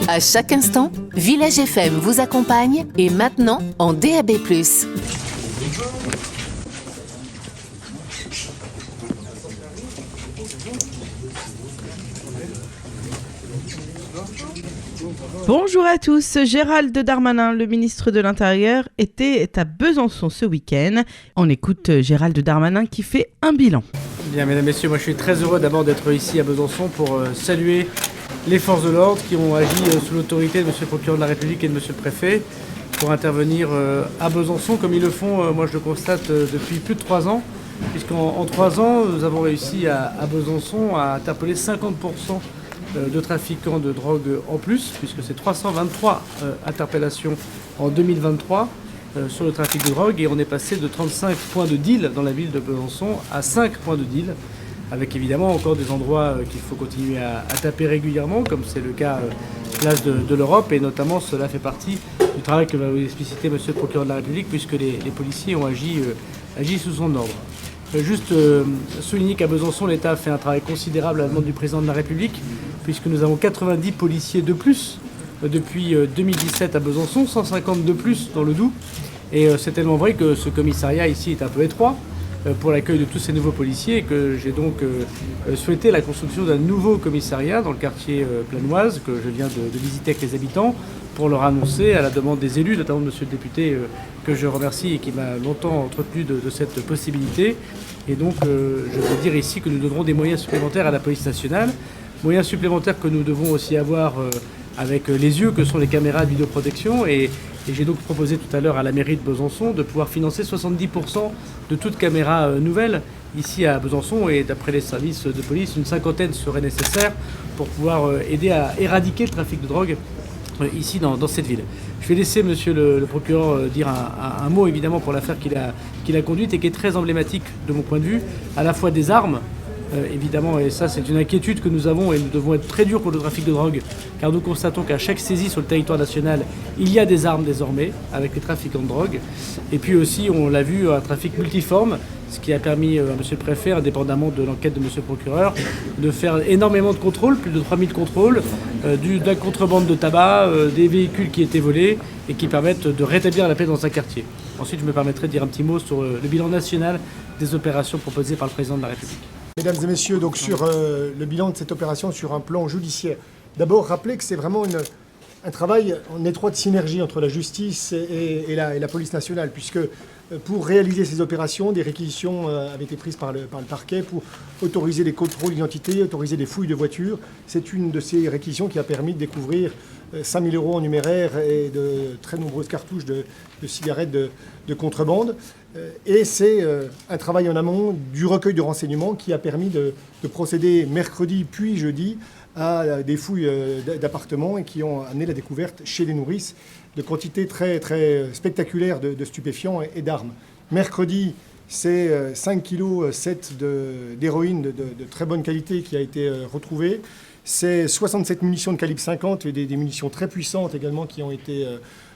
À chaque instant, Village FM vous accompagne et maintenant en DAB+. Bonjour à tous, Gérald Darmanin, le ministre de l'Intérieur, est à Besançon ce week-end. On écoute Gérald Darmanin qui fait un bilan. Bien, mesdames, messieurs, moi je suis très heureux d'abord d'être ici à Besançon pour saluer les forces de l'ordre qui ont agi sous l'autorité de M. le procureur de la République et de M. le préfet pour intervenir à Besançon comme ils le font, moi je le constate, depuis plus de 3 ans, puisqu'en 3 ans, nous avons réussi à Besançon à interpeller 50% de trafiquants de drogue en plus, puisque c'est 323 interpellations en 2023 sur le trafic de drogue, et on est passé de 35 points de deal dans la ville de Besançon à 5 points de deal, avec évidemment encore des endroits qu'il faut continuer à taper régulièrement, comme c'est le cas place de l'Europe, et notamment cela fait partie du travail que va vous expliciter M. le procureur de la République, puisque les policiers ont agi sous son ordre. Juste souligner qu'à Besançon, l'État a fait un travail considérable à la demande du président de la République, puisque nous avons 90 policiers de plus depuis 2017 à Besançon, 150 de plus dans le Doubs. Et c'est tellement vrai que ce commissariat ici est un peu étroit pour l'accueil de tous ces nouveaux policiers, et que j'ai donc souhaité la construction d'un nouveau commissariat dans le quartier Planoise, que je viens de visiter avec les habitants, pour leur annoncer, à la demande des élus, notamment de monsieur le député, que je remercie et qui m'a longtemps entretenu de cette possibilité. Et donc je veux dire ici que nous donnerons des moyens supplémentaires à la police nationale, moyens supplémentaires que nous devons aussi avoir avec les yeux que sont les caméras de vidéoprotection. Et j'ai donc proposé tout à l'heure à la mairie de Besançon de pouvoir financer 70% de toute caméra nouvelle ici à Besançon, et d'après les services de police, une 50aine serait nécessaire pour pouvoir aider à éradiquer le trafic de drogue ici dans cette ville. Je vais laisser monsieur le procureur dire un mot évidemment pour l'affaire qu'il a conduite et qui est très emblématique de mon point de vue, à la fois des armes, évidemment, et ça c'est une inquiétude que nous avons, et nous devons être très durs pour le trafic de drogue, car nous constatons qu'à chaque saisie sur le territoire national, il y a des armes désormais avec les trafiquants de drogue. Et puis aussi, on l'a vu, un trafic multiforme, ce qui a permis à monsieur le préfet, indépendamment de l'enquête de monsieur le procureur, de faire énormément de contrôles, plus de 3000 contrôles, de la contrebande de tabac, des véhicules qui étaient volés et qui permettent de rétablir la paix dans un quartier. Ensuite, je me permettrai de dire un petit mot sur le bilan national des opérations proposées par le président de la République. Mesdames et messieurs, donc sur le bilan de cette opération sur un plan judiciaire, d'abord rappeler que c'est vraiment un travail en étroite synergie entre la justice et la police nationale, puisque pour réaliser ces opérations, des réquisitions avaient été prises par le parquet pour autoriser les contrôles d'identité, autoriser des fouilles de voitures. C'est une de ces réquisitions qui a permis de découvrir 5 000 € en numéraire et de très nombreuses cartouches de cigarettes de contrebande. Et c'est un travail en amont du recueil de renseignements qui a permis de procéder mercredi puis jeudi à des fouilles d'appartements, et qui ont amené la découverte chez les nourrices de quantités très, très spectaculaires de stupéfiants et d'armes. Mercredi, c'est 5,7 kg d'héroïne de très bonne qualité qui a été retrouvée. C'est 67 munitions de calibre 50 et des munitions très puissantes également qui ont été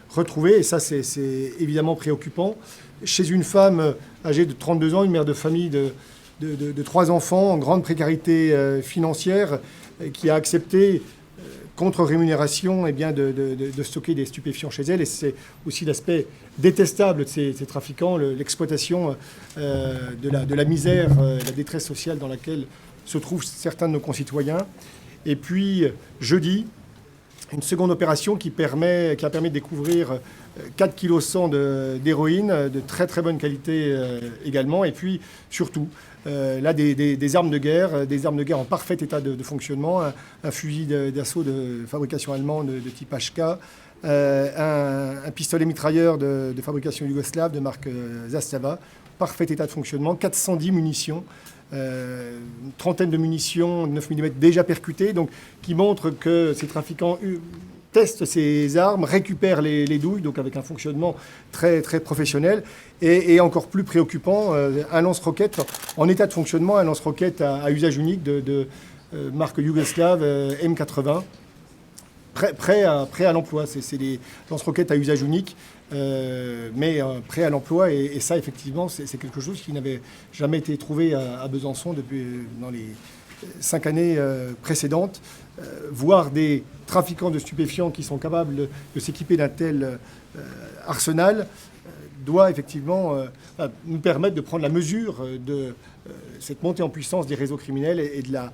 retrouvées. Et ça, c'est évidemment préoccupant. Chez une femme âgée de 32 ans, une mère de famille de 3 enfants en grande précarité financière, qui a accepté, contre rémunération, de stocker des stupéfiants chez elle. Et c'est aussi l'aspect détestable de ces trafiquants, l'exploitation de la misère, la détresse sociale dans laquelle se trouvent certains de nos concitoyens. Et puis, jeudi, une seconde opération qui a permis de découvrir 4,1 kg d'héroïne de très très bonne qualité également. Et puis, surtout, là, des armes de guerre en parfait état de fonctionnement, un fusil d'assaut de fabrication allemande de type HK, un pistolet mitrailleur de fabrication yougoslave de marque Zastava, parfait état de fonctionnement, 410 munitions, une trentaine de munitions 9 mm déjà percutées, donc qui montrent que ces trafiquants testent ces armes, récupèrent les douilles, donc avec un fonctionnement très, très professionnel. Et encore plus préoccupant, un lance-roquette en état de fonctionnement, un lance-roquette à usage unique de marque yougoslave M80, prêt à l'emploi. C'est des lance-roquettes à usage unique, mais prêt à l'emploi. Et ça, effectivement, c'est quelque chose qui n'avait jamais été trouvé à Besançon dans les 5 années précédentes. Voir des trafiquants de stupéfiants qui sont capables de s'équiper d'un tel arsenal doit effectivement nous permettre de prendre la mesure de cette montée en puissance des réseaux criminels et de la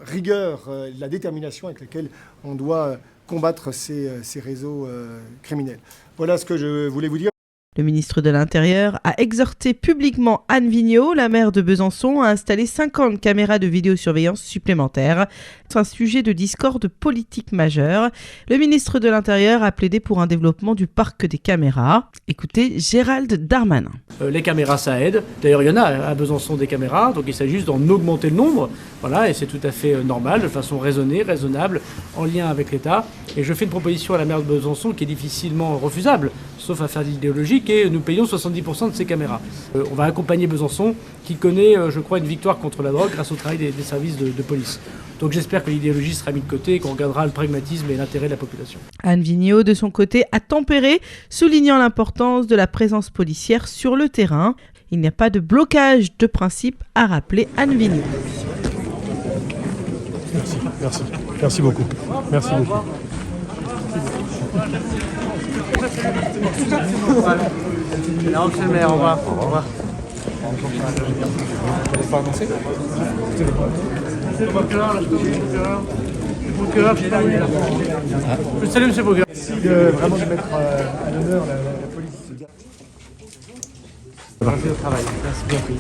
rigueur, de la détermination avec laquelle on doit combattre ces réseaux criminels. Voilà ce que je voulais vous dire. Le ministre de l'Intérieur a exhorté publiquement Anne Vigneault, la maire de Besançon, à installer 50 caméras de vidéosurveillance supplémentaires. C'est un sujet de discorde politique majeur. Le ministre de l'Intérieur a plaidé pour un développement du parc des caméras. Écoutez Gérald Darmanin. Les caméras, ça aide. D'ailleurs, il y en a à Besançon des caméras, donc il s'agit juste d'en augmenter le nombre. Voilà, et c'est tout à fait normal, de façon raisonnée, raisonnable, en lien avec l'État. Et je fais une proposition à la maire de Besançon qui est difficilement refusable, sauf affaire idéologique, et nous payons 70% de ces caméras. On va accompagner Besançon, qui connaît, je crois, une victoire contre la drogue grâce au travail des services de police. Donc j'espère que l'idéologie sera mise de côté et qu'on regardera le pragmatisme et l'intérêt de la population. Anne Vigneault, de son côté, a tempéré, soulignant l'importance de la présence policière sur le terrain. Il n'y a pas de blocage de principe, a rappelé Anne Vigneault. Merci beaucoup. Merci beaucoup. Alors, monsieur le maire, au revoir. Au revoir. Vous pas avancer? C'est le procureur, là, le procureur, je salue monsieur le procureur. Merci vraiment de mettre à l'honneur la police. Merci au travail. Merci bien pris.